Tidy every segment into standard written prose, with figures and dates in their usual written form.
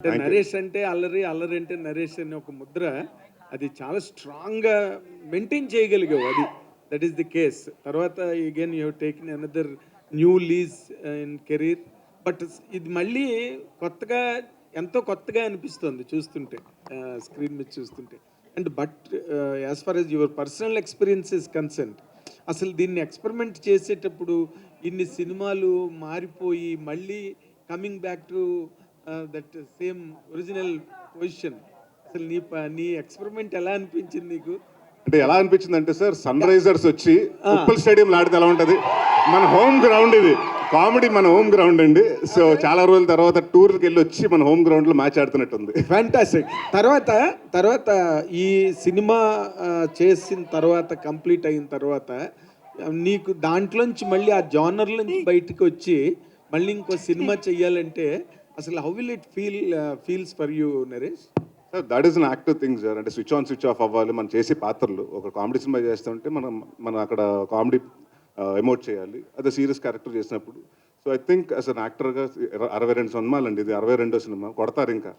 అంటే నరేష్ అంటే అల్లరి, అల్లరి అంటే నరేష్ అనే ఒక ముద్ర అది చాలా స్ట్రాంగ్గా మెయింటైన్ చేయగలిగావు. అది దట్ ఈస్ ది కేస్. తర్వాత again you taken another new lease in career. But ఇది మళ్ళీ కొత్తగా ఎంతో కొత్తగా అనిపిస్తుంది చూస్తుంటే, స్క్రీన్ మీద చూస్తుంటే. And but as far as your personal experience is concerned, అసలు దీన్ని ఎక్స్పెరిమెంట్ చేసేటప్పుడు ఇన్ని సినిమాలు మారిపోయి మళ్ళీ coming back to that same original position, అసలు నీ ఎక్స్పెరిమెంట్ ఎలా అనిపించింది నీకు? అంటే ఎలా అనిపించింది అంటే సార్, సన్ రైజర్స్ వచ్చి ఉప్పల్ స్టేడియం ఆడితే ఎలా ఉంటుంది? మన హోమ్ గ్రౌండ్ ఇది, కామెడీ మన హోమ్ గ్రౌండ్ అండి. సో చాలా రోజుల తర్వాత టూర్కి వెళ్ళి వచ్చి మన హోమ్ గ్రౌండ్లో మ్యాచ్ ఆడుతున్నట్టుంది. ఫ్యాంటాస్టిక్. తర్వాత ఈ సినిమా చేసిన తర్వాత, కంప్లీట్ అయిన తర్వాత నీకు దాంట్లోంచి మళ్ళీ ఆ జానర్లోంచి బయటకు వచ్చి మళ్ళీ ఇంకో సినిమా చెయ్యాలంటే అసలు how will it feels for you, Naresh? Sir that is an active thing sir. అంటే స్విచ్ ఆన్ స్విచ్ ఆఫ్ అవ్వాలి. మనం చేసే పాత్రలు ఒక కామెడీ సినిమా చేస్తుంటే మనం అక్కడ కామెడీ ఎమోట్ చేయాలి. అదే సీరియస్ క్యారెక్టర్ చేసినప్పుడు. So I think as an యాక్టర్గా 62 సినిమాలండి, ఇది 62వ సినిమా. కొడతారు ఇంకా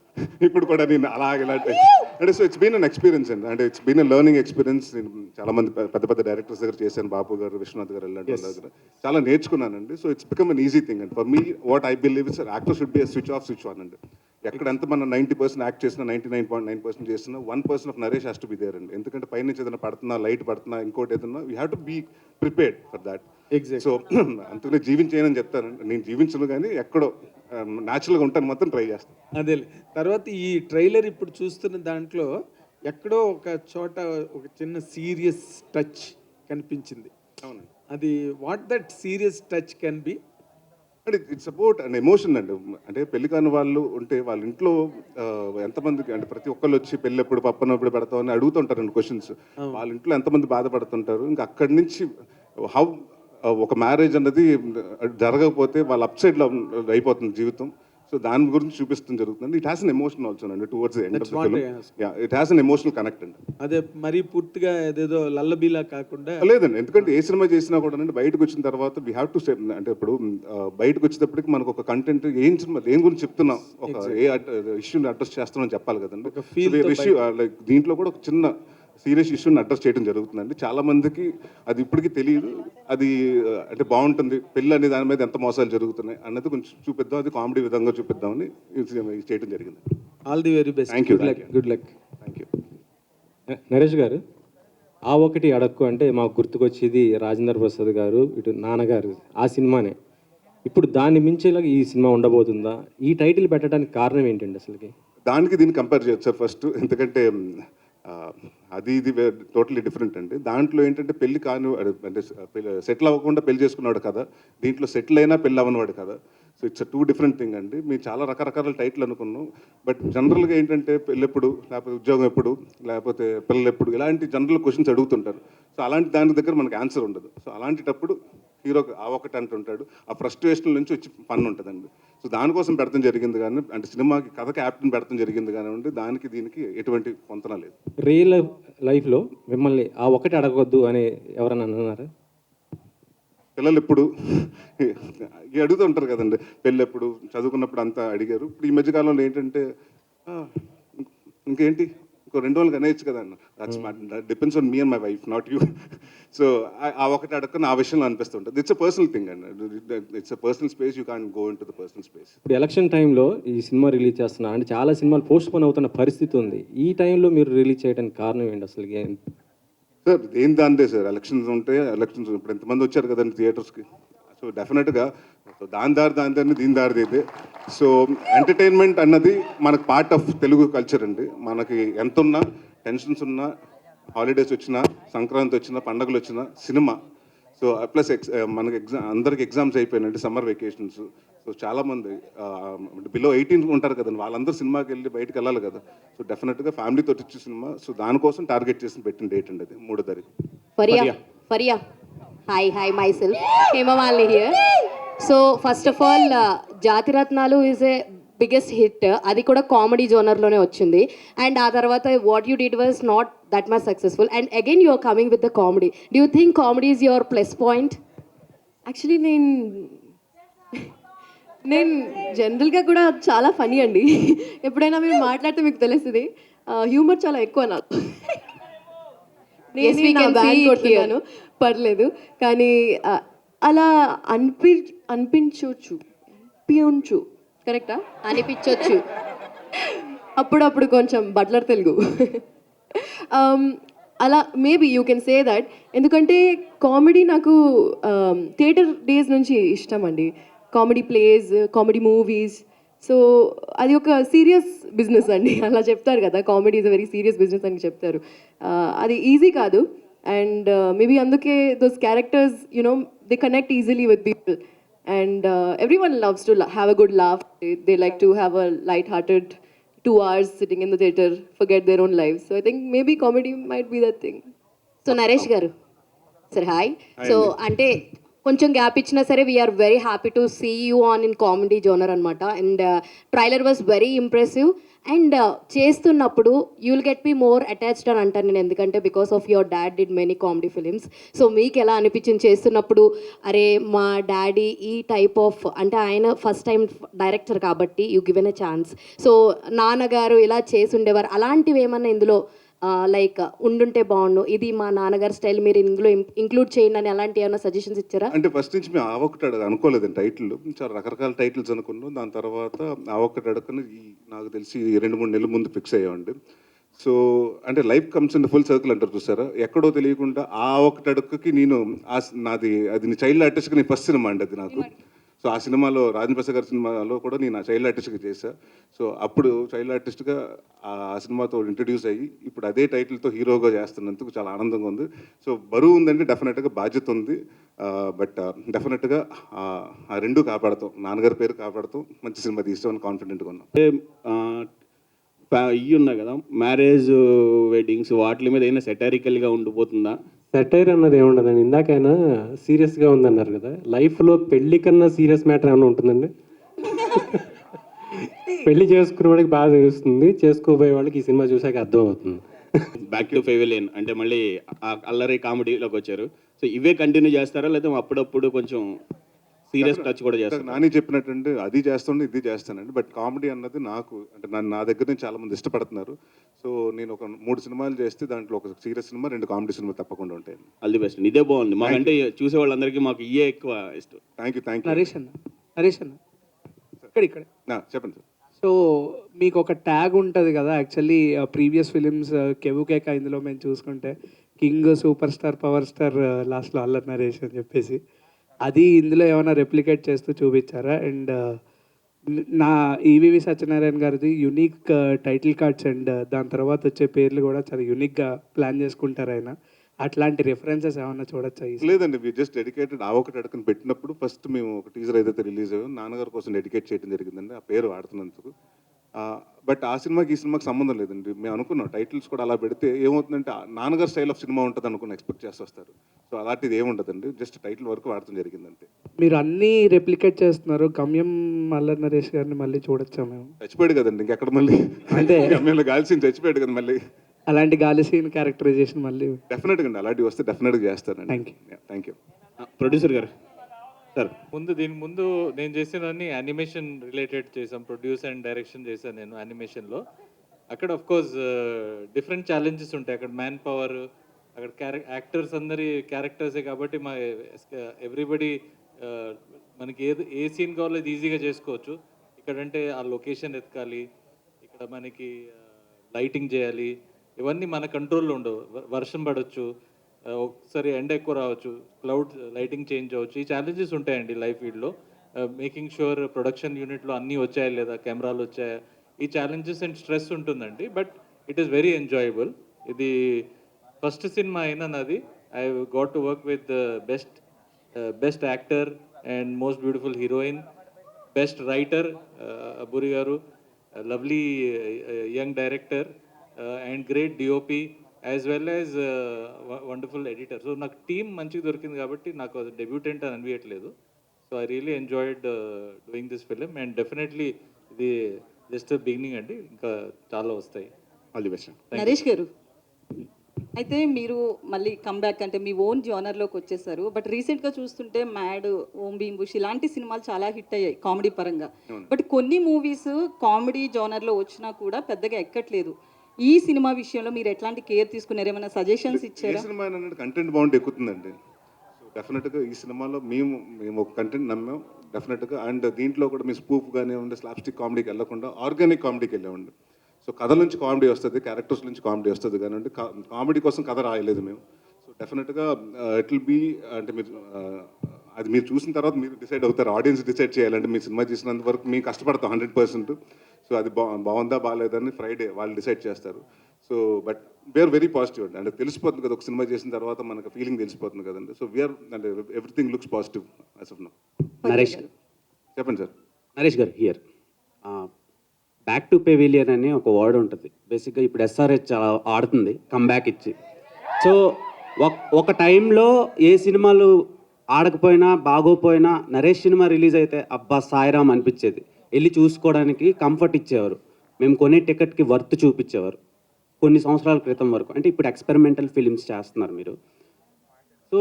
ఇప్పుడు కూడా నేను అలాగే ఇలాంటి అంటే. So it's been an experience అండి. అంటే it's been a learning experience. నేను చాలా మంది పెద్ద పెద్ద డైరెక్టర్స్ దగ్గర చేశాను, బాబు గారు, విశ్వనాథ్ గారు, ఇలాంటి వాళ్ళ దగ్గర చాలా నేర్చుకున్నానండి. So it's become an easy thing and for me what I believe is actor should be switch off switch on అండి. ఎక్కడ ఎంత మనం 90% యాక్ట్ చేసినా, 99.9% చేసినా 1% of Naresh has to be there అండి. ఎందుకంటే పైనుంచి ఏదైనా పడుతున్నా, లైట్ పడుతున్నా, ఇంకోటి ఏదన్నా we have to be prepared for that. Exact. So అందుకనే జీవించేయనని చెప్తానండి. నేను జీవించను కానీ ఎక్కడో న్యాచురల్గా ఉంటాను, మాత్రం ట్రై చేస్తాను. అదే. తర్వాత ఈ ట్రైలర్ ఇప్పుడు చూస్తున్న దాంట్లో ఎక్కడో ఒక చోట ఒక చిన్న సీరియస్ టచ్ కనిపించింది. అవునండి. అది what that serious touch can be? అంటే ఇట్స్ అబౌట్ అన్ ఎమోషన్ అండి. అంటే పెళ్లి కాని వాళ్ళు ఉంటే వాళ్ళ ఇంట్లో ఎంతమందికి, అంటే ప్రతి ఒక్కళ్ళు వచ్చి పెళ్ళి ఎప్పుడు, పప్పను ఎప్పుడు పెడతావు అని అడుగుతుంటారండి క్వశ్చన్స్. వాళ్ళ ఇంట్లో ఎంతమంది బాధపడుతుంటారు. ఇంకా అక్కడి నుంచి హౌ ఒక మ్యారేజ్ అన్నది జరగకపోతే వాళ్ళ అప్ సైడ్లో అయిపోతుంది జీవితం. సో దాని గురించి చూపిస్తుంది జరుగుతుంది. It has an emotion also అండి towards the end of the film. It has an emotional connect అండి. అదే మరీ పూర్తిగా ఏదేదో లల్లబీలా కాకుండా లేదండి. ఎందుకంటే ఏ సినిమా చేసినా కూడా బయటకు వచ్చిన తర్వాత వీ హ్యావ్ టు స్టెప్. అంటే ఇప్పుడు బయటకు వచ్చేటప్పటికి మనకు ఒక కంటెంట్, ఏం సినిమా దేని గురించి చెప్తున్నాం, ఒక ఏ ఇష్యూని అడ్రస్ చేస్తున్నాం చెప్పాలి కదండి. ఇష్యూ లైక్ దీంట్లో కూడా ఒక చిన్న సీరియస్ ఇష్యూని అడ్రస్ చేయడం జరుగుతుందండి. చాలా మందికి అది ఇప్పటికీ తెలియదు. అది అంటే బాగుంటుంది, పెళ్ళి అనే దాని మీద ఎంత మోసాలు జరుగుతున్నాయి అన్నది కొంచెం చూపిద్దాం, అది కామెడీ విధంగా చూపిద్దామని చేయడం జరిగింది. All the very best. Thank you. Good luck. Thank you. Naresh గారు, ఆ ఒకటి అడక్కు అంటే మాకు గుర్తుకొచ్చేది రాజేంద్ర ప్రసాద్ గారు, ఇటు నాన్నగారు, ఆ సినిమానే. ఇప్పుడు దాన్ని మించేలాగా ఈ సినిమా ఉండబోతుందా? ఈ టైటిల్ పెట్టడానికి కారణం ఏంటండి అసలుకి? దానికి దీన్ని కంపేర్ చేయొచ్చు సార్ ఫస్ట్. ఎందుకంటే అది ఇది టోటలీ డిఫరెంట్ అండి. దాంట్లో ఏంటంటే పెళ్లి కాని, అంటే సెటిల్ అవ్వకుండా పెళ్లి చేసుకున్నాడు కదా, దీంట్లో సెటిల్ అయినా పెళ్ళి అవ్వనివాడు కదా. So it's two different thing అండి. మేము చాలా రకరకాల టైటిల్ అనుకున్నాం. బట్ జనరల్గా ఏంటంటే పెళ్ళెప్పుడు, లేకపోతే ఉద్యోగం ఎప్పుడు, లేకపోతే పిల్లలు ఎప్పుడు, ఇలాంటి జనరల్ క్వశ్చన్స్ అడుగుతుంటారు. సో అలాంటి దాని దగ్గర మనకు ఆన్సర్ ఉండదు. సో అలాంటిటప్పుడు హీరో ఆ ఒకటి అంటుంటాడు, ఆ ఫ్రస్ట్రేషన్ నుంచి వచ్చి పన్ను ఉంటుందండి. సో దానికోసం పెడతాం జరిగింది కానీ, అంటే సినిమాకి కథకి యాప్ట్ని పెడతాం జరిగింది కానివ్వండి, దానికి దీనికి ఎటువంటి పొంతన లేదు. రియల్ లైఫ్లో మిమ్మల్ని ఆ ఒకటి అడగవద్దు అని ఎవరన్నా అన్నారా? పిల్లలు ఎప్పుడు అడుగుతూ ఉంటారు కదండి, పెళ్ళి ఎప్పుడు, చదువుకున్నప్పుడు అంతా అడిగారు. ఇప్పుడు ఈ మధ్యకాలంలో ఏంటంటే ఇంకేంటి, ఇంకో 2 రోజులు కనేయచ్చు కదా అన్న. That depends on me and my wife, not you. So ఆ ఒకటి అడగని ఆ విషయంలో అనిపిస్తుంటుంది. ఇట్స్ అ పర్సనల్ థింగ్ అండి. It's a personal space, you can go in to the personal space. ఇప్పుడు ఎలక్షన్ టైంలో ఈ సినిమా రిలీజ్ చేస్తున్నా అంటే చాలా సినిమాలు పోస్ట్ పోన్ అవుతున్న పరిస్థితి ఉంది. ఈ టైంలో మీరు రిలీజ్ చేయడానికి కారణం ఏంటి అసలు? సార్ దేని దాందే సార్, ఎలక్షన్స్ ఉంటే ఎలక్షన్స్, ఇప్పుడు ఎంతమంది వచ్చారు కదండి థియేటర్స్కి. సో డెఫినెట్గా దాని దారి దీని దారిది అయితే. సో ఎంటర్టైన్మెంట్ అన్నది మనకు పార్ట్ ఆఫ్ తెలుగు కల్చర్ అండి. మనకి ఎంత ఉన్నా, టెన్షన్స్ ఉన్నా, హాలిడేస్ వచ్చినా, సంక్రాంతి వచ్చినా, పండుగలు వచ్చినా సినిమా. సో ప్లస్ మనకి అందరికి ఎగ్జామ్స్ అయిపోయినాయండి, సమ్మర్ వెకేషన్స్. సో చాలామంది బిలో 18 ఉంటారు కదండి, వాళ్ళందరూ సినిమాకి వెళ్ళి బయటకు వెళ్ళాలి కదా. సో డెఫినెట్గా ఫ్యామిలీతో వచ్చే సినిమా. సో దానికోసం టార్గెట్ చేసి పెట్టిన డేట్ అండి అది, 3వ తారీఖు. Faria. Hi, myself. Hemamali here. So, first of all, Jatiratnalu is a biggest hit. Adi kuda comedy genre lone ochindi. And aa tarvata what you did was not that much successful. And again, you are coming with the comedy. Do you think comedy is your plus point? Actually నేను నేను జనరల్గా కూడా చాలా funny అండి. ఎప్పుడైనా మీరు మాట్లాడితే మీకు తెలుస్తుంది. హ్యూమర్ చాలా ఎక్కువ నాకు. Yes, we నా can బ్యాన్ see it కొడుతున్నాను, పర్లేదు. కానీ అలా అనిపించవచ్చు, కరెక్టా? అనిపించొచ్చు. అప్పుడప్పుడు కొంచెం బట్లర్ తెలుగు. అలా maybe you can say that. ఎందుకంటే కామెడీ నాకు థియేటర్ డేస్ నుంచి ఇష్టం అండి. Comedy place, comedy movies. So అది ఒక సీరియస్ బిజినెస్ అండి. అలా చెప్తారు కదా, comedy is a very serious business అని చెప్తారు. అది ఈజీ కాదు. అండ్ మేబీ అందుకే those characters you know they connect easily with people. And everyone loves to have a good laugh. They like to have a light-hearted 2 hours sitting in the theater, forget their own lives. So I think maybe comedy might be that thing. So Naresh గారు sir hi. So అంటే కొంచెం gap ఇచ్చినా సరే we're very happy to see you on in comedy genre అనమాట. And trailer was very impressive. And చేస్తున్నప్పుడు you will get me more attached అని అంటాను నేను, ఎందుకంటే because of your dad did many comedy films. So మీకు ఎలా అనిపించింది చేస్తున్నప్పుడు, అరే మా డాడీ ఈ టైప్ ఆఫ్, అంటే ఆయన ఫస్ట్ టైం డైరెక్టర్ కాబట్టి you given a chance. So నాన్నగారు ఇలా చేసి ఉండేవారు, అలాంటివి ఏమన్నా ఇందులో లైక్ ఉండుంటే బాగుండు, ఇది మా నాన్నగారి స్టైల్ మీరు ఇందులో ఇంక్లూడ్ చేయండి అని అలాంటి ఏమైనా సజెషన్స్ ఇచ్చారా? అంటే ఫస్ట్ నుంచి మేము ఆ ఒక్కటి అనుకోలేదండి టైటిల్. చాలా రకరకాల టైటిల్స్ అనుకున్నాం. దాని తర్వాత ఆ ఒక్కటి అడగని నాకు తెలిసి 2-3 నెలల ముందు ఫిక్స్ అయ్యామండి. సో అంటే life comes in full circle అంటారు చూసారా, ఎక్కడో తెలియకుండా ఆ ఒక్కటి అడుగుకి నేను నాది అది చైల్డ్ ఆర్టిస్ట్కి నేను ఫస్ట్ సినిమా అండి అది నాకు. సో ఆ సినిమాలో రాజేంద్ర ప్రసాద్ గారి సినిమాలో కూడా నేను ఆ చైల్డ్ ఆర్టిస్ట్గా చేశాను. సో అప్పుడు చైల్డ్ ఆర్టిస్ట్గా ఆ సినిమాతో ఇంట్రడ్యూస్ అయ్యి ఇప్పుడు అదే టైటిల్తో హీరోగా చేస్తున్నందుకు చాలా ఆనందంగా ఉంది. సో బరువు ఉందండి, డెఫినెట్గా బాధ్యత ఉంది. బట్ డెఫినెట్గా ఆ రెండు కాపాడుతాం, నాన్నగారి పేరు కాపాడుతాం, మంచి సినిమా తీస్తామని కాన్ఫిడెంట్గా ఉన్నాం. ఇవి ఉన్నాయి కదా మ్యారేజ్ వెడ్డింగ్స్, వాటి మీద అయినా సెటారికల్గా ఉండిపోతుందా? సెటైర్ అన్నది ఏముండదండి. ఇందాకైనా సీరియస్గా ఉందన్నారు కదా, లైఫ్లో పెళ్లి కన్నా సీరియస్ మ్యాటర్ ఏమైనా ఉంటుందండి? పెళ్లి చేసుకునే వాడికి బాగా తెలుస్తుంది, చేసుకోబోయే వాళ్ళకి ఈ సినిమా చూసాక అర్థం అవుతుంది. బ్యాక్ టు ఫెవిలియన్ అంటే మళ్ళీ ఆ అల్లరి కామెడీలోకి వచ్చారు. సో ఇవే కంటిన్యూ చేస్తారా, లేదా అప్పుడప్పుడు కొంచెం సీరియస్ టచ్ కూడా చేస్తారు? నాని చెప్పినట్టు అది చేస్తుండే ఇది చేస్తానండి. బట్ కామెడీ అన్నది నాకు అంటే నా దగ్గర నుంచి చాలా మంది ఇష్టపడుతున్నారు. సో నేను ఒక 3 సినిమాలు చేస్తే దాంట్లో ఒక సీరియస్ సినిమా, 2 కామెడీ సినిమా తప్పకుండా ఉంటాయి. All the best. ఇదే బాగుంది మాకంటే, చూసే వాళ్ళందరికీ మాకు ఇయే ఎక్కువ ఇష్టం. Thank you. నరేష్ అన్న ఇక్కడ చెప్పండి సార్. సో మీకు ఒక ట్యాగ్ ఉంటుంది కదా, యాక్చువల్లీ ప్రీవియస్ ఫిలిమ్స్ కెవుకేక ఇందులో మేము చూసుకుంటే king, super star, power star, లాస్ట్లో అల్లరి నరేష్ అని చెప్పేసి, అది ఇందులో ఏమైనా రెప్లికేట్ చేస్తూ చూపించారా? అండ్ నా ఈవీవి సత్యనారాయణ గారిది యునిక్ టైటిల్ కార్డ్స్ అండ్ దాని తర్వాత వచ్చే పేర్లు కూడా చాలా యునిక్గా ప్లాన్ చేసుకుంటారు ఆయన. అట్లాంటి రెఫరెన్సెస్ ఏమైనా చూడొచ్చా? లేదండి, వి జస్ట్ డెడికేటెడ్ ఆ ఒకటి అడగని పెట్టినప్పుడు ఫస్ట్ మేము ఒక టీజర్ ఏదైతే రిలీజ్ అయ్యో నాన్నగారి కోసం డెడికేట్ చేయడం జరిగిందండి ఆ పేరు వాడుతున్నందుకు. బట్ ఆ సినిమాకి ఈ సినిమాకి సంబంధం లేదండి. మేము అనుకున్నాం టైటిల్స్ కూడా అలా పెడితే ఏమవుతుందంటే నాన్నగారు స్టైల్ ఆఫ్ సినిమా ఉంటుంది అనుకుని ఎక్స్పెక్ట్ చేసి వస్తారు. సో అలాంటిది ఏముండదండి, జస్ట్ టైటిల్ వరకు వాడటం జరిగిందంతే. మీరు అన్నీ రెప్లికేట్ చేస్తున్నారు, గమ్యం అల్లరి నరేష్ గారిని మళ్ళీ చూడొచ్చా మేము? చచ్చిపోయాడు కదండి, ఇంకెక్కడ మళ్ళీ అంటే గమ్యంలో గాల్సిన చచ్చిపోయాడు కదా మళ్ళీ. అలాంటి గాలి సీన్ క్యారెక్టరైజేషన్ మళ్ళీ డెఫినెట్గా అండి, అలాంటివి వస్తే డెఫినెట్గా చేస్తానండి. Thank thank you. ప్రొడ్యూసర్ గారు సార్, దీని ముందు నేను చేసినవన్నీ యానిమేషన్ రిలేటెడ్ చేసాం, ప్రొడ్యూస్ అండ్ డైరెక్షన్ చేశాను నేను యానిమేషన్లో. అక్కడ ఆఫ్ కోర్స్ డిఫరెంట్ ఛాలెంజెస్ ఉంటాయి. అక్కడ మ్యాన్ పవర్, అక్కడ యాక్టర్స్ అందరి క్యారెక్టర్సే కాబట్టి మా ఎవ్రీబడి మనకి ఏ సీన్ కావాలో అది ఈజీగా చేసుకోవచ్చు. ఇక్కడంటే ఆ లొకేషన్ ఎతకాలి, ఇక్కడ మనకి లైటింగ్ చేయాలి, ఇవన్నీ మన కంట్రోల్లో ఉండవు. వర్షం పడవచ్చు, ఒకసారి ఎండ ఎక్కువ రావచ్చు, క్లౌడ్ లైటింగ్ చేంజ్ అవ్వచ్చు. ఈ ఛాలెంజెస్ ఉంటాయండి లైఫ్ ఫీల్డ్లో. మేకింగ్ షూర్ ప్రొడక్షన్ యూనిట్లో అన్నీ వచ్చాయా లేదా, కెమెరాలు వచ్చాయా, ఈ ఛాలెంజెస్ అండ్ స్ట్రెస్ ఉంటుందండి. But it is very enjoyable. ఇది ఫస్ట్ సినిమా అయినా నాది. I got to work with best actor and most beautiful heroine, best writer Abburi గారు, lovely young director and great DOP as well as wonderful editor. So నాకు team మంచిగా దొరికింది కాబట్టి నాకు అది డెబ్యూటెంట్ అని అనిపించట్లేదు. So I really enjoyed doing this film and definitely ఇది జస్ట్ బిగినింగ్ అండి, ఇంకా చాలా వస్తాయి. All the best. నరేష్ గారు, అయితే మీరు మళ్ళీ కమ్బ్యాక్ అంటే మీ ఓన్ జోనర్లోకి వచ్చేసారు. బట్ రీసెంట్గా చూస్తుంటే మ్యాడ్, ఓం భీమ్ బుష్ ఇలాంటి సినిమాలు చాలా హిట్ అయ్యాయి కామెడీ పరంగా. బట్ కొన్ని మూవీస్ కామెడీ జోనర్లో వచ్చినా కూడా పెద్దగా ఎక్కట్లేదు. ఈ సినిమా విషయంలో మీరు ఎట్లాంటి కేర్ తీసుకున్నారు? ఏమైనా సజెషన్స్ ఈ ఇచ్చారా? సినిమా అనేది కంటెంట్ బాగుంటే ఎక్కుతుందండి. సో డెఫినెట్గా ఈ సినిమాలో మేము ఒక కంటెంట్ నమ్మాం డెఫినెట్గా. అండ్ దీంట్లో కూడా మీ స్పూఫ్ కానివ్వండి, స్లాప్స్టిక్ కామెడీకి వెళ్ళకుండా ఆర్గానిక్ కామెడీకి వెళ్ళామండి. సో కథ నుంచి కామెడీ వస్తుంది, క్యారెక్టర్స్ నుంచి కామెడీ వస్తుంది కానివ్వండి. కామెడీ కోసం కథ రాయలేదు మేము. సో డెఫినెట్గా ఇట్ విల్ బీ అంటే మీరు అది మీరు చూసిన తర్వాత మీరు డిసైడ్ అవుతారు, ఆడియన్స్ డిసైడ్ చేయాలంటే మీ సినిమా చూసినంత వరకు మేము కష్టపడతాం 100%. సో అది బాగుందా బాగాలేదని ఫ్రైడే వాళ్ళు డిసైడ్ చేస్తారు. So but we are very positive అండి. అంటే తెలిసిపోతుంది కదా, ఒక సినిమా చేసిన తర్వాత మనకు ఫీలింగ్ తెలిసిపోతుంది కదండి. సో వీఆర్ అంటే everything looks positive as of now. Naresh చెప్పండి సార్. నరేష్ గారు హియర్. బ్యాక్ టు పెవిలియన్ అని ఒక వర్డ్ ఉంటుంది. బేసిక్గా ఇప్పుడు ఎస్ఆర్హెచ్ ఆడుతుంది కమ్బ్యాక్ ఇచ్చి. సో ఒక టైంలో ఏ సినిమాలు ఆడకపోయినా బాగోపోయినా నరేష్ సినిమా రిలీజ్ అయితే అబ్బా సాయిరామ్ అనిపించేది. వెళ్ళి చూసుకోవడానికి కంఫర్ట్ ఇచ్చేవారు. మేము కొనే టికెట్కి వర్త్ చూపించేవారు కొన్ని సంవత్సరాల క్రితం వరకు. అంటే ఇప్పుడు ఎక్స్పెరిమెంటల్ ఫిలిమ్స్ చేస్తున్నారు మీరు. సో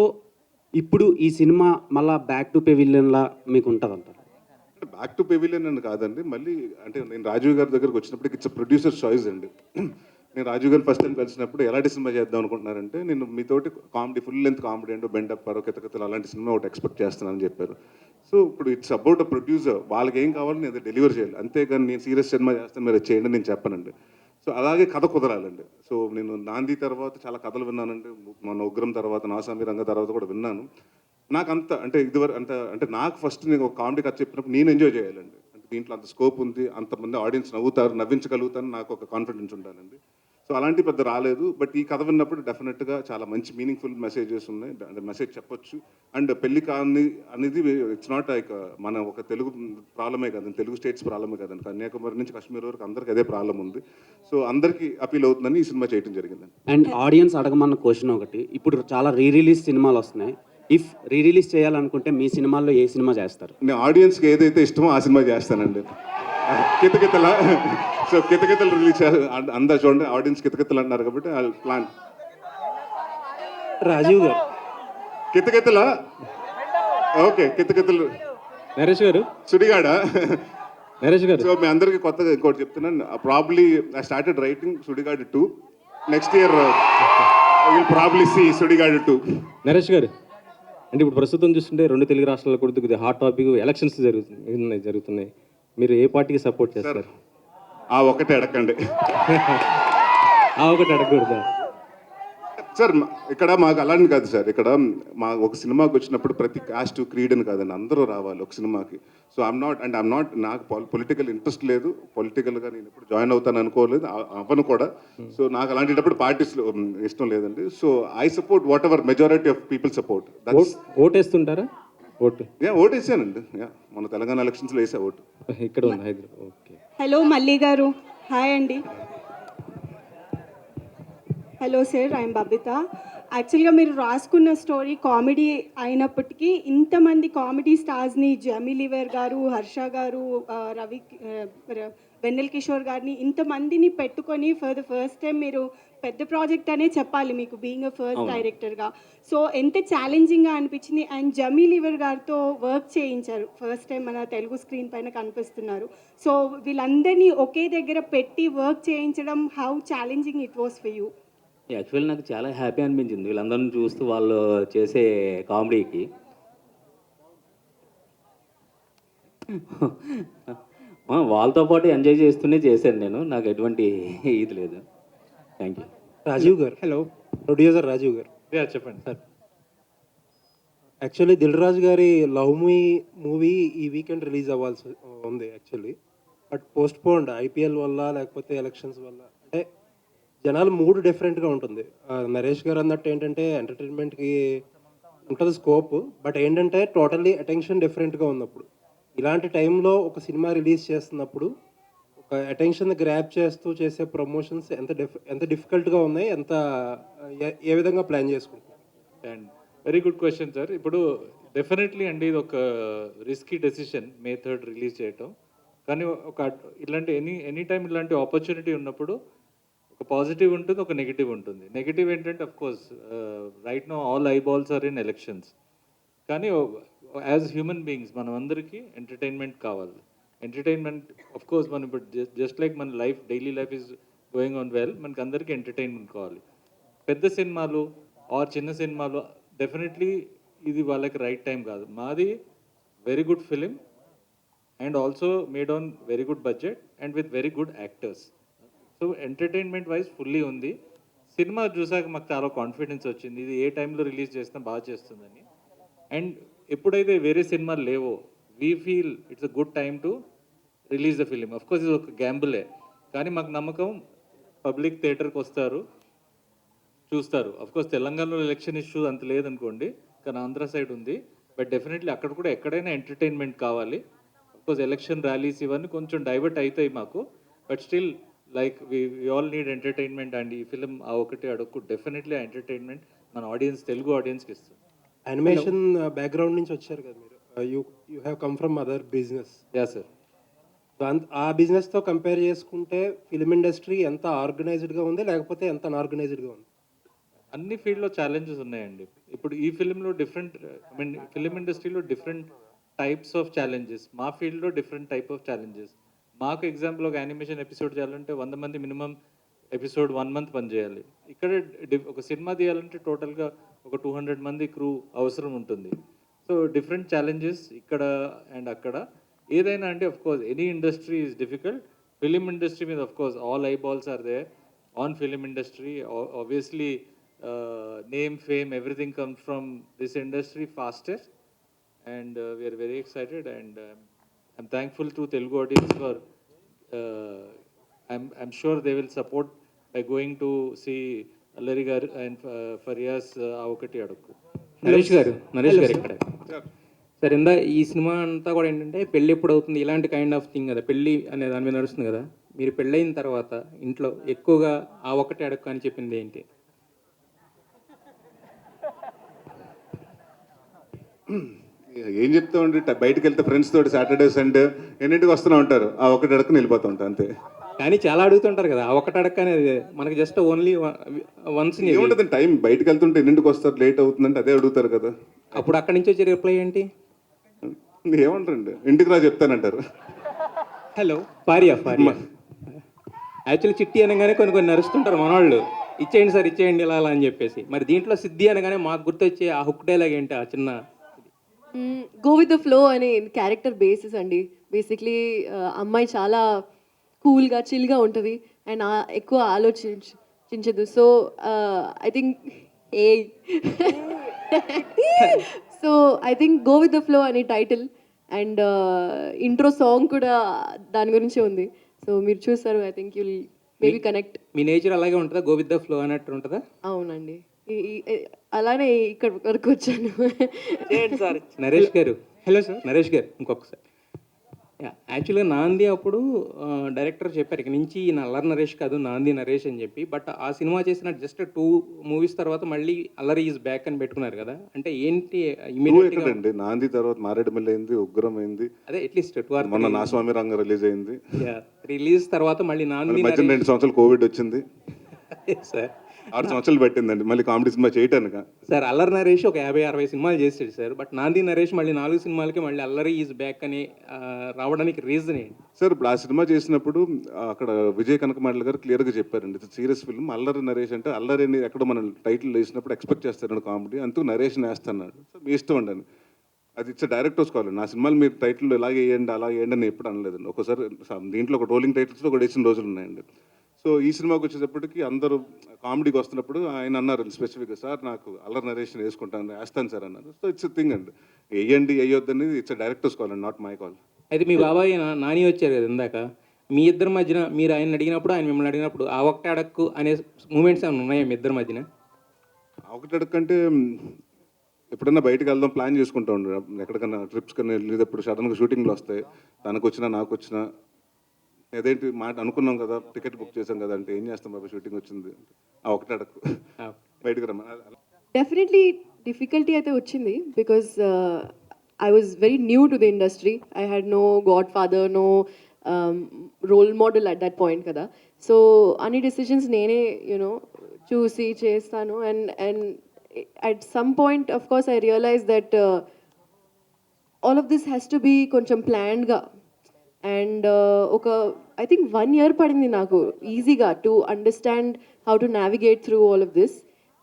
ఇప్పుడు ఈ సినిమా మళ్ళీ బ్యాక్ టు పెవిలియన్లా మీకు ఉంటుంది అంటారు? అంటే బ్యాక్ టు పెవిలియన్ అని కాదండి. మళ్ళీ అంటే నేను రాజీవ్ గారి దగ్గరకు వచ్చినప్పటికి ఇట్స్ ప్రొడ్యూసర్ చాయిస్ అండి. నేను రాజీవ్ గారిని ఫస్ట్ టైం కలిసినప్పుడు ఎలాంటి సినిమా చేద్దాం అనుకుంటున్నారంటే, నేను మీతోటి కామెడీ ఫుల్ లెంత్ కామెడీ అంటూ బెండప్ పరో కితకితలు అలాంటి సినిమా ఒకటి ఎక్స్పెక్ట్ చేస్తున్నానని చెప్పారు. సో ఇప్పుడు ఇట్స్ అబౌట్ అ ప్రొడ్యూసర్. వాళ్ళకి ఏం కావాలో నేను డెలివర్ చేయాలి, అంతేగాని నేను సీరియస్ సినిమా చేస్తాను మీరు చేయండి నేను చెప్పనండి. సో అలాగే కథ కుదరాలండి. సో నేను నాంది తర్వాత చాలా కథలు విన్నానండి. మన ఉగ్రం తర్వాత, నాసామి రంగ తర్వాత కూడా విన్నాను. నాకు అంత అంటే ఇదివరకు అంటే నాకు ఫస్ట్ నేను ఒక కామెడీ కథ చెప్పినప్పుడు నేను ఎంజాయ్ చేయాలండి. అంటే దీంట్లో అంత స్కోప్ ఉంది, అంతమంది ఆడియన్స్ నవ్వుతారు, నవ్వించగలుగుతాను, నాకు ఒక కాన్ఫిడెన్స్ ఉండాలండి. సో అలాంటి పెద్ద రాలేదు. బట్ ఈ కథ విన్నప్పుడు డెఫినెట్గా చాలా మంచి మీనింగ్ఫుల్ మెసేజెస్ ఉన్నాయి. అంటే మెసేజ్ చెప్పొచ్చు. అండ్ పెళ్లి కాని అనేది ఇట్స్ నాట్ లైక్ మన ఒక తెలుగు ప్రాబ్లమే కదండి, తెలుగు స్టేట్స్ ప్రాబ్లమే కదండి. కన్యాకుమారి నుంచి కాశ్మీర్ వరకు అందరికీ అదే ప్రాబ్లం ఉంది. సో అందరికీ అపీల్ అవుతుందని ఈ సినిమా చేయడం జరిగిందండి. అండ్ ఆడియన్స్ అడగమన్న క్వశ్చన్ ఒకటి, ఇప్పుడు చాలా రిలీజ్ సినిమాలు వస్తున్నాయి. ఇఫ్ రిలీజ్ చేయాలనుకుంటే మీ సినిమాల్లో ఏ సినిమా చేస్తారు? నేను ఆడియన్స్కి ఏదైతే ఇష్టమో ఆ సినిమా చేస్తానండి. కితకితల సో కితకితలు రిలీజ్ అందా చూడండి, ఆడియన్స్ కితకితలు అంటున్నారు కాబట్టి ఐ ప్లాన్. రాజీవ్ గారు కితకితల ఓకే, కితకితలు నరేష్ గారు, సుడిగాడ. నరేష్ గారు, సో మీ అందరికీ కొత్తగా ఇంకోటి చెప్తున్నాను. Probably I started writing Sudigadu 2. Next year will probably see Sudigadu 2. Naresh గారు, అంటే ఇప్పుడు ప్రస్తుతం చూస్తుంటే 2 తెలుగు రాష్ట్రాల్లో కూడా కొద్దిగా హాట్ టాపిక్ ఎలక్షన్స్ జరుగుతున్నాయి. మీరు ఏ పార్టీకి సపోర్ట్ చేస్తారు? ఆ ఒకటే అడగండి ఆ ఒకటి అడగకూడదా సార్? ఇక్కడ మాకు అలాంటి కాదు సార్. ఇక్కడ మా ఒక సినిమాకి వచ్చినప్పుడు ప్రతి కాస్ట్ క్రీడ్ అని కాదండి, అందరూ రావాలి ఒక సినిమాకి. సో ఐమ్ నాట్ నాకు పొలిటికల్ ఇంట్రెస్ట్ లేదు. పొలిటికల్గా నేను ఎప్పుడు జాయిన్ అవుతాను అనుకోలేదు, అవ్వను కూడా. సో నాకు అలాంటిటప్పుడు పార్టీస్ ఇష్టం లేదండి. So I support whatever majority of people support. ఓటేస్తుంటారా? ఓటు ఓటేసానండి. మన తెలంగాణ ఎలక్షన్స్లో వేసా ఓటు. ఇక్కడ ఉంది హైదరాబాద్. ఓకే. హలో మల్లి గారు, హాయ్ అండి. Hello sir, I'm Babita. యాక్చువల్గా మీరు రాసుకున్న స్టోరీ కామెడీ అయినప్పటికీ ఇంతమంది కామెడీ స్టార్స్ని, జమీ లివర్ గారు, హర్ష గారు, వెన్నెల్ కిషోర్ గారిని ఇంతమందిని పెట్టుకొని ఫర్ ద ఫస్ట్ టైం మీరు పెద్ద ప్రాజెక్ట్ అనే చెప్పాలి మీకు, బీయింగ్ అ ఫస్ట్ డైరెక్టర్గా. సో ఎంత ఛాలెంజింగ్గా అనిపించింది. అండ్ జమీ లివర్ గారితో వర్క్ చేయించారు, ఫస్ట్ టైం మన తెలుగు స్క్రీన్ పైన కనిపిస్తున్నారు. సో వీళ్ళందరినీ ఒకే దగ్గర పెట్టి వర్క్ చేయించడం, how challenging it was for you? Actual నాకు చాలా హ్యాపీ అనిపించింది వీళ్ళందరిని చూస్తూ, వాళ్ళు చేసే కామెడీకి. వాళ్ళతో పాటు ఎంజాయ్ చేస్తూనే చేశాను నేను, నాకు ఎటువంటి ఇది లేదు. Thank you. రాజీవ్ గారు, హలో. ప్రొడ్యూసర్ రాజీవ్ గారు. చెప్పండి సార్. యాక్చువల్లీ దిల్ రాజు గారి లవ్ మీ మూవీ ఈ వీకెండ్ రిలీజ్ అవ్వాల్సి ఉంది యాక్చువల్లీ. బట్ పోస్ట్ పోన్డ్ ఐపీఎల్ వల్ల లేకపోతే ఎలక్షన్స్ వల్ల. అంటే జనాలు మూడ్ డిఫరెంట్గా ఉంటుంది. నరేష్ గారు అన్నట్టు ఏంటంటే ఎంటర్టైన్మెంట్కి ఉంటుంది స్కోప్, బట్ ఏంటంటే టోటల్లీ అటెన్షన్ డిఫరెంట్గా ఉన్నప్పుడు, ఇలాంటి టైంలో ఒక సినిమా రిలీజ్ చేస్తున్నప్పుడు ఒక అటెన్షన్ గ్రాప్ చేస్తూ చేసే ప్రమోషన్స్ ఎంత డిఫికల్ట్గా ఉన్నాయి, ఏ విధంగా ప్లాన్ చేసుకుంటున్నారు? And very good question sir. ఇప్పుడు డెఫినెట్లీ అండి ఇది ఒక risky decision May 3rd release చేయటం. కానీ ఇలాంటి ఎనీ టైం ఇలాంటి ఆపర్చునిటీ ఉన్నప్పుడు ఒక పాజిటివ్ ఉంటుంది, ఒక నెగిటివ్ ఉంటుంది. నెగిటివ్ ఏంటంటే of course right now all eyeballs are in elections. కానీ యాజ్ హ్యూమన్ బీయింగ్స్ మనం అందరికీ ఎంటర్టైన్మెంట్ కావాలి. ఎంటర్టైన్మెంట్ అఫ్ కోర్స్ మనం ఇప్పుడు జస్ట్ లైక్ మన life daily life is going on well, మనకి అందరికీ ఎంటర్టైన్మెంట్ కావాలి. పెద్ద సినిమాలు ఆర్ చిన్న సినిమాలు డెఫినెట్లీ ఇది వాళ్ళకి రైట్ టైం కాదు. మాది very good film and also made on very good budget and with very good actors. So entertainment wise fully ఉంది. సినిమా చూసాక మాకు చాలా కాన్ఫిడెన్స్ వచ్చింది, ఇది ఏ టైంలో రిలీజ్ చేసినా బాగా చేస్తుందని. అండ్ ఎప్పుడైతే వేరే సినిమాలు లేవో we feel it's a good time to release the film. Of course ఇది ఒక గ్యాంబులే, కానీ మాకు నమ్మకం పబ్లిక్ థియేటర్కి వస్తారు, చూస్తారు. అఫ్ కోర్స్ తెలంగాణలో ఎలక్షన్ ఇష్యూ అంత లేదనుకోండి, కానీ ఆంధ్ర సైడ్ ఉంది. బట్ డెఫినెట్లీ అక్కడ కూడా ఎక్కడైనా ఎంటర్టైన్మెంట్ కావాలి. అఫ్ కోర్స్ ఎలక్షన్ ర్యాలీస్ ఇవన్నీ కొంచెం డైవర్ట్ అవుతాయి మాకు, but still like we all need entertainment. And ఈ ఫిలిం ఆ ఒకటి అడుగు డెఫినెట్లీ ఎంటర్టైన్మెంట్ మన ఆడియన్స్, తెలుగు ఆడియన్స్కి ఇస్తుంది. యానిమేషన్ బ్యాక్గ్రౌండ్ నుంచి వచ్చారు కదా మీరు, you have come from other business. Yeah sir. ఆ బిజినెస్తో కంపేర్ చేసుకుంటే ఫిలిం ఇండస్ట్రీ ఎంత ఆర్గనైజ్డ్గా ఉంది, లేకపోతే ఎంత అన్ఆర్గనైజ్డ్గా ఉంది? అన్ని ఫీల్డ్లో ఛాలెంజెస్ ఉన్నాయండి. ఇప్పుడు ఈ ఫిలింలో డిఫరెంట్, ఐ మీన్ ఫిలిం ఇండస్ట్రీలో డిఫరెంట్ టైప్స్ ఆఫ్ ఛాలెంజెస్, మా ఫీల్డ్లో డిఫరెంట్ టైప్ ఆఫ్ ఛాలెంజెస్. మాకు ఎగ్జాంపుల్ ఒక యానిమేషన్ ఎపిసోడ్ చేయాలంటే 100 మంది మినిమం ఎపిసోడ్ 1 మంత్ పనిచేయాలి. ఇక్కడ ఒక సినిమా తీయాలంటే టోటల్గా ఒక 200 మంది క్రూ అవసరం ఉంటుంది. సో డిఫరెంట్ ఛాలెంజెస్ ఇక్కడ అండ్ అక్కడ. ఏదైనా అంటే of course any industry is difficult. Film industry మీద of course all eyeballs are there on film industry. Obviously name, fame, everything comes from this industry faster, and we are very excited, and I'm thankful to Telugu audience for I'm sure they will support by going to see Allari garu and Fariya's Avokati Adukku. Naresh గారు ఇక్కడ sir, ఇందా ఈ cinema అంతా కూడా ఏంటంటే పెళ్ళి ఎప్పుడు అవుతుంది ఇలాంటి కైండ్ ఆఫ్ థింగ్ కదా, పెళ్ళి అనే దాని మీద నడుస్తుంది కదా. మీరు పెళ్ళైన తర్వాత ఇంట్లో ఎక్కువగా ఆ ఒకటి అడుక్కు అని చెప్పింది ఏంటి? ఏం చెప్తామండి, బయటకు వెళ్తే ఫ్రెండ్స్ తోటి సాటర్డే సండే ఎన్నింటికి వస్తూనే ఉంటారు, ఆ ఒకటి అడుక్కుని వెళ్ళిపోతూ ఉంటాం అంతే. కానీ చాలా అడుగుతుంటారు కదా, ఆ ఒకటి అడక్క అనేది మనకి జస్ట్ ఓన్లీ వన్స్. ఏముంటుంది టైం, బయటకు వెళ్తుంటే ఎన్నింటికి వస్తారు, లేట్ అవుతుందంటే అదే అడుగుతారు కదా. అప్పుడు అక్కడి నుంచి వచ్చే రిప్లై ఏంటి? ఏమంటారండి, ఇంటికి రా చెప్తానంటారు. హలో భార్య యాక్చువల్లీ చిట్టి అనగానే కొన్ని నరుస్తుంటారు మనవాళ్ళు, ఇచ్చేయండి సార్ ఇచ్చేయండి ఇలా అని చెప్పేసి. మరి దీంట్లో సిద్ధి అనగానే మాకు గుర్తొచ్చే ఆ హుక్ డైలాగ్ ఏంటి? ఆ చిన్న గో విత్ ద ఫ్లో అనే క్యారెక్టర్ బేసిస్ అండి. బేసిక్లీ అమ్మాయి చాలా కూల్గా చిల్గా ఉంటుంది అండ్ ఎక్కువ ఆలోచించదు. So I think go with the flow అనే టైటిల్ అండ్ ఇంట్రో సాంగ్ కూడా దాని గురించే ఉంది. సో మీరు చూస్తారు, I think you'll maybe connect. మీ నేచర్ అలాగే ఉంటుందా, గో విత్ ద ఫ్లో అన్నట్టు ఉంటుందా? అవునండి, అలానే ఇక్కడ వరకు వచ్చాను. నరేష్ గారు, హలో సార్. నరేష్ గారు ఇంకొకసారి, యాక్చువల్గా నాంది అప్పుడు డైరెక్టర్ చెప్పారు ఇక నుంచి ఈయన అల్లరి నరేష్ కాదు నాంది నరేష్ అని చెప్పి. బట్ ఆ సినిమా చేసిన జస్ట్ 2 మూవీస్ తర్వాత మళ్ళీ అల్లరి ఈజ్ బ్యాక్ అని పెట్టుకున్నారు కదా, అంటే ఏంటి? అండి నాంది తర్వాత మారేడుమిల్లి అయింది, ఉగ్రం అయింది, అదే అట్లీస్ట్ 2 మొన్న నా స్వామి రంగ రిలీజ్ అయింది. రిలీజ్ తర్వాత మళ్ళీ నాంది 2 సంవత్సరాలు కోవిడ్ వచ్చింది సార్, 6 సంవత్సరాలు పెట్టిందండి మళ్ళీ comedy cinema చేయటానుక. Sir Allari Naresh ఒక 50-60 సినిమాలు చేసాడు సార్, బట్ నాంది నరేష్ మళ్ళీ 4 సినిమాలకి మళ్ళీ అల్లరి ఈజ్ బ్యాక్ అని రావడానికి రీజన్ ఏంటి సార్? ఇప్పుడు ఆ సినిమా చేసినప్పుడు అక్కడ విజయ్ కనకమాడల గారు క్లియర్గా చెప్పారండి, ఇది సీరియస్ ఫిల్మ్. అల్లరి నరేష్ అంటే అల్లరి అని ఎక్కడ మనం టైటిల్ వేసినప్పుడు ఎక్స్పెక్ట్ చేస్తారండి కామెడీ, అందుకు నరేష్ వేస్తున్నాడు. సో మీ ఇష్టం అండి, అది ఇచ్చే డైరెక్టర్స్ కావాలి. నా సినిమాలు మీరు టైటిల్ ఇలాగే వేయండి అలా వేయండి అని ఎప్పుడు అనలేదండి. ఒకసారి దీంట్లో ఒక రోలింగ్ టైటిల్స్లో ఒకటి వేసిన రోజులు ఉన్నాయండి. సో ఈ సినిమాకి వచ్చేటప్పటికి అందరూ కామెడీకి వస్తున్నప్పుడు ఆయన అన్నారు స్పెసిఫిక్గా, సార్ నాకు అల్లరి నరేషన్ వేస్తాను సార్ అన్నారు. సో ఇట్స్ థింగ్ అండి, వేయండి వేయొద్దని ఇట్స్ డైరెక్టర్స్ కాల్ అండి, నాట్ మై కాల్. అయితే మీ బాబాయ్ నాని వచ్చారు కదా ఇందాక, మీ ఇద్దరి మధ్యన మీరు ఆయన అడిగినప్పుడు ఆయన మిమ్మల్ని అడిగినప్పుడు ఆ ఒకటి అడక్కు అనే మూమెంట్స్ ఏమైనా ఉన్నాయా మీ ఇద్దరి మధ్యన? ఒకటి అడక్కంటే ఎప్పుడన్నా బయటకు వెళ్దాం ప్లాన్ చేసుకుంటా ఉండే, ఎక్కడికన్నా ట్రిప్స్ కన్నా వెళ్ళేటప్పుడు సడన్గా షూటింగ్లు వస్తాయి, తనకు వచ్చినా నాకు వచ్చినా అదేంటి మాట అనుకున్నాం కదా, టికెట్ బుక్ చేసాం కదా అంటే ఏం చేస్తాం బాబా షూటింగ్ వచ్చింది, ఆ ఒకటి అడక్కు బయటకు రమ్మా. డెఫినెట్లీ డిఫికల్టీ అయితే వచ్చింది, because I was very new to the industry. I had no godfather, no role model at that point కదా. సో అన్ని డెసిషన్స్ నేనే చూసి చేస్తాను. And at some point of course I realized that all of this has to be కొంచెం planned గా. And ఒక I think 1 year పడింది నాకు ఈజీగా to understand how to navigate through all of this.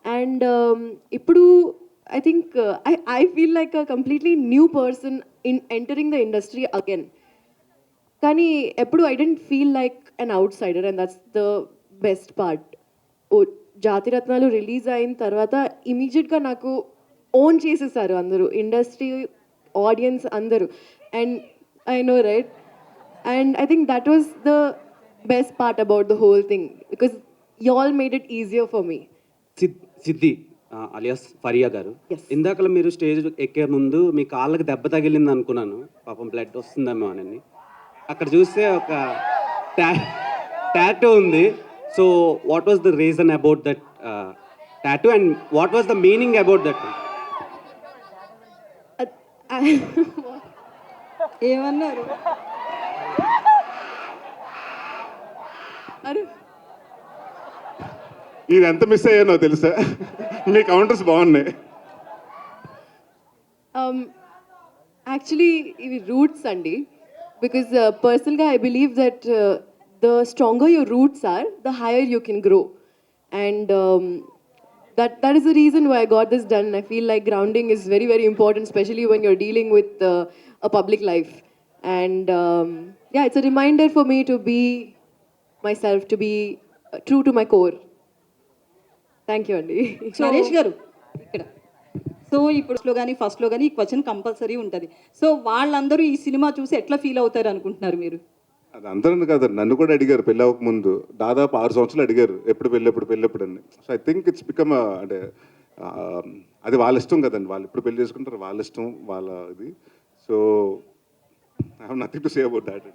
And ఇప్పుడు I think I feel like a completely new person in entering the industry again. కానీ ఎప్పుడు I don't feel like an outsider, and that's the best part. Jathiratnalu release అయిన తర్వాత ఇమీడియట్గా నాకు own చేసేసారు అందరూ, industry, audience అందరూ. And I know right, and I think that was the best part about the whole thing because you all made it easier for me. Siddhi alias Faria గారు, ఇందాకలా మీరు stage ఎక్కే ముందు మీ కాళ్ళకి దెబ్బ తగిలింది అనుకున్నాను, పాపం బ్లడ్ వస్తుందేమో అని. అక్కడ చూస్తే ఒక టాటూ ఉంది. So what was the reason about that tattoo and what was the meaning about that? ఏమన్నారు? అరే ఇది ఎంత మిస్ అయ్యానో తెలుసా? మీ కౌంటర్స్ బాగున్నాయి. యాక్చువల్లీ ఇవి రూట్స్ అండి. బికాజ్ పర్సనల్గా I believe that the stronger your roots are, the higher you can grow. And that is the reason why I got this done. I feel like grounding is very, very important, especially when you're dealing with a public life. And yeah, it's a reminder for me to be myself, to be true to my core. Thank you, Andy. Naresh గారు ఇక్కడ. So ఇప్పుడు కానీ ఫస్ట్లో కానీ ఈ question compulsory ఉంటుంది. So వాళ్ళందరూ ఈ సినిమా చూసి ఎట్లా ఫీల్ అవుతారు అనుకుంటున్నారు మీరు? అది అందరూ కాదు, నన్ను కూడా అడిగారు పెళ్ళి అవ్వక ముందు దాదాపు 6 సంవత్సరాలు అడిగారు ఎప్పుడు పెళ్ళెప్పుడు అని. So I think it's become అంటే అది వాళ్ళ ఇష్టం కదండి, వాళ్ళు ఎప్పుడు పెళ్లి చేసుకుంటారు వాళ్ళ ఇష్టం, వాళ్ళ ఇది. So I have nothing to say about that.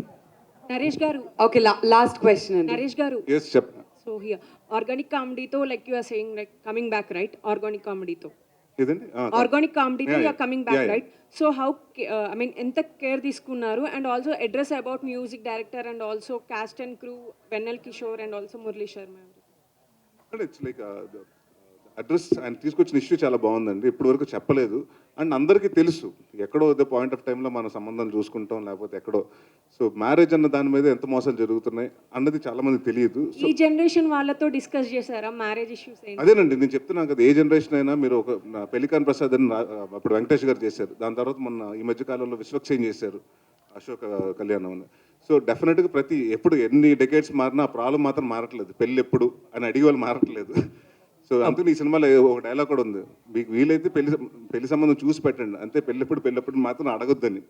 Naresh గారు, ఓకే, లాస్ట్ క్వశ్చన్. నరేష్ గారు, ఎస్ చెప్. సో హియర్ ఆర్గానిక్ కామెడీతో like you are saying like coming back right? Organic కామెడీతో ఆర్గానిక్ కామెడీతో you are coming back right? So how I mean ఎంత care తీసుకున్నారు? And also address about music director and also cast and crew, Vennela Kishore and also Murali Sharma. It's like address ఆయన తీసుకొచ్చిన issue చాలా బాగుందండి, ఇప్పటి వరకు చెప్పలేదు. అండ్ అందరికీ తెలుసు ఎక్కడో ద పాయింట్ ఆఫ్ టైంలో మన సంబంధం చూసుకుంటాం లేకపోతే ఎక్కడో. సో మ్యారేజ్ అన్న దాని మీద ఎంత మోసాలు జరుగుతున్నాయి అన్నది చాలా మంది తెలియదు. ఈ జనరేషన్ వాళ్ళతో డిస్కస్ చేశారా మ్యారేజ్ ఇష్యూస్? అదేనండి నేను చెప్తున్నాను కదా, ఏ జనరేషన్ అయినా మీరు ఒక పెళ్లికాన్ ప్రసాద్ అని అప్పుడు వెంకటేష్ గారు చేశారు, దాని తర్వాత మొన్న ఈ మధ్య కాలంలో విశ్వక్సేన్ చేశారు, అశోక్ కళ్యాణం అని. సో డెఫినెట్గా ఎప్పుడు ఎన్ని డెకేడ్స్ మారినా ఆ ప్రాబ్లం మాత్రం మారట్లేదు, పెళ్ళి ఎప్పుడు అని అడిగే వాళ్ళు మారట్లేదు. సో అందుకని ఈ సినిమాలో ఒక డైలాగ్ కూడా ఉంది, మీకు వీలైతే పెళ్లి సంబంధం చూసి పెట్టండి అంతే, పెళ్ళెప్పుడు మాత్రం అడగొద్దని.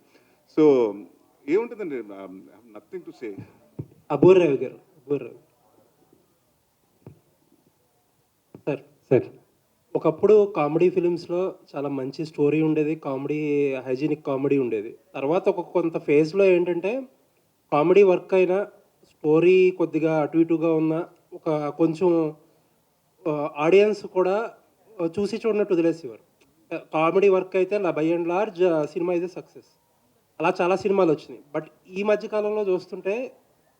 సో ఏముంటుందండి, నథింగ్ టు సే. అబూర్రావు గారు, సార్ ఒకప్పుడు కామెడీ ఫిలిమ్స్లో చాలా మంచి స్టోరీ ఉండేది, కామెడీ హైజీనిక్ కామెడీ ఉండేది. తర్వాత కొంత ఫేజ్లో ఏంటంటే కామెడీ వర్క్ అయినా స్టోరీ కొద్దిగా అటు ఇటుగా ఉన్న ఒక కొంచెం ఆడియన్స్ కూడా చూసి చూడనట్టు వదిలేసేవారు. కామెడీ వర్క్ అయితే బై అండ్ లార్జ్ సినిమా ఇదే సక్సెస్. అలా చాలా సినిమాలు వచ్చినాయి. బట్ ఈ మధ్యకాలంలో చూస్తుంటే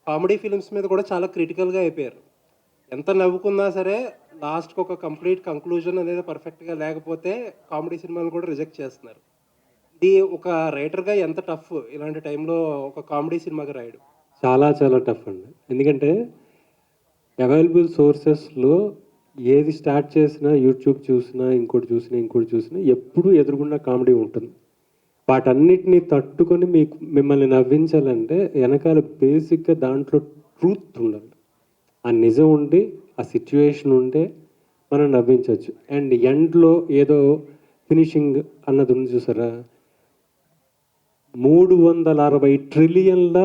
కామెడీ ఫిలిమ్స్ మీద కూడా చాలా క్రిటికల్గా అయిపోయారు. ఎంత నవ్వుకున్నా సరే లాస్ట్కి ఒక కంప్లీట్ కంక్లూజన్ అనేది పర్ఫెక్ట్గా లేకపోతే కామెడీ సినిమాలు కూడా రిజెక్ట్ చేస్తున్నారు. ఇది ఒక రైటర్గా ఎంత టఫ్ ఇలాంటి టైంలో ఒక కామెడీ సినిమాగా రాయడం? చాలా చాలా టఫ్ అండి. ఎందుకంటే అవైలబుల్ సోర్సెస్లో ఏది స్టార్ట్ చేసినా, యూట్యూబ్ చూసినా, ఇంకోటి చూసినా ఎప్పుడూ ఎదురుగుండా కామెడీ ఉంటుంది. వాటన్నిటిని తట్టుకొని మిమ్మల్ని నవ్వించాలంటే వెనకాల బేసిక్గా దాంట్లో ట్రూత్ ఉండాలి, ఆ నిజం ఉండి ఆ సిచ్యువేషన్ ఉంటే మనం నవ్వించవచ్చు. అండ్ ఎండ్లో ఏదో ఫినిషింగ్ అన్నది ఉంది చూసారా, 360 ట్రిలియన్ల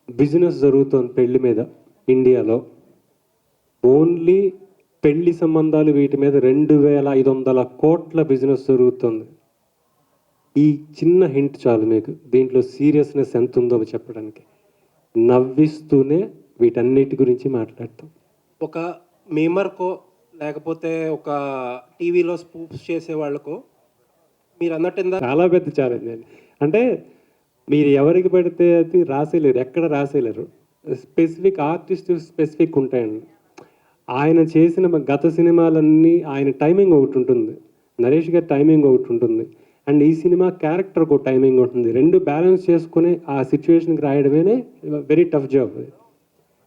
బిజినెస్ జరుగుతుంది పెళ్లి మీద ఇండియాలో. ఓన్లీ పెళ్లి సంబంధాలు వీటి మీద 2500 కోట్ల బిజినెస్ జరుగుతుంది. ఈ చిన్న హింట్ చాలు మీకు దీంట్లో సీరియస్నెస్ ఎంత ఉందో చెప్పడానికి. నవ్విస్తూనే వీటన్నిటి గురించి మాట్లాడతాం. ఒక మేమర్కో లేకపోతే ఒక టీవీలో స్పూప్స్ చేసే వాళ్ళకో మీరు అన్నట్టు చాలా పెద్ద ఛాలెంజ్ అండి. అంటే మీరు ఎవరికి పెడితే అది రాసేలేరు, ఎక్కడ రాసేలేరు. స్పెసిఫిక్ ఆర్టిస్ట్ స్పెసిఫిక్ ఉంటాయండి. ఆయన చేసిన గత సినిమాలన్నీ ఆయన టైమింగ్ ఒకటి ఉంటుంది, నరేష్ గారి టైమింగ్ ఒకటి ఉంటుంది, అండ్ ఈ సినిమా క్యారెక్టర్కి ఒక టైమింగ్ ఉంటుంది. రెండు బ్యాలెన్స్ చేసుకుని ఆ సిచ్యువేషన్కి రాయడమే వెరీ టఫ్ జాబ్.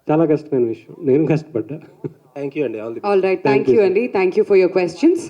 చాలా కష్టమైన విషయం, నేను కష్టపడ్డా. థ్యాంక్ యూ అండి. ఆల్ రైట్, థ్యాంక్ యూ అండి, thank you for your questions.